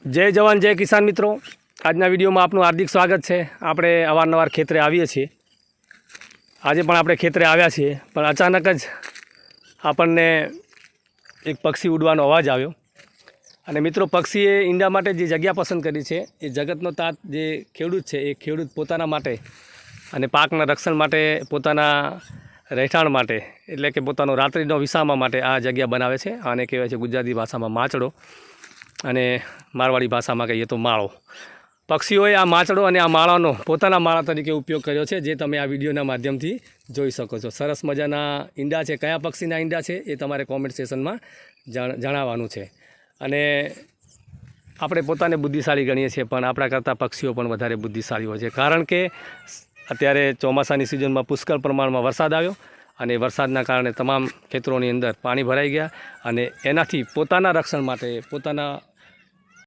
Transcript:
जय जवान जय किसान मित्रों, આજના વિડીયોમાં આપનું હાર્દિક સ્વાગત છે। આપણે અવારનવાર ખેતરે આવીએ છીએ। આજે પણ આપણે ખેતરે આવ્યા છીએ, પણ અચાનક જ આપણને એક પક્ષી ઉડવાનો અવાજ આવ્યો અને મિત્રો પક્ષીએ ઈંડા માટે જે જગ્યા પસંદ કરી છે એ જગતનો તાત જે ખેડૂત છે એ ખેડૂત પોતાના માટે અને પાકના રક્ષણ માટે, પોતાના રહેઠાણ માટે એટલે કે પોતાનો રાત્રિનો વિસામા માટે આ જગ્યા બનાવે છે। આને કહેવાય છે ગુજરાતી ભાષામાં માચડો અને મારવાડી ભાષામાં કહીએ તો માળો। પક્ષીઓએ આ માચડો અને આ માળાનો પોતાના માળા તરીકે ઉપયોગ કર્યો છે, જે તમે આ વિડીયોના માધ્યમથી જોઈ શકો છો। સરસ મજાના ઈંડા છે। કયા પક્ષીના ઈંડા છે એ તમારે કોમેન્ટ સેશનમાં જણાવવાનું છે। અને આપણે પોતાને બુદ્ધિશાળી ગણીએ છીએ, પણ આપણા કરતાં પક્ષીઓ પણ વધારે બુદ્ધિશાળી હોય છે, કારણ કે અત્યારે ચોમાસાની સિઝનમાં પુષ્કળ પ્રમાણમાં વરસાદ આવ્યો અને વરસાદના કારણે તમામ ખેતરોની અંદર પાણી ભરાઈ ગયા અને એનાથી પોતાના રક્ષણ માટે, પોતાના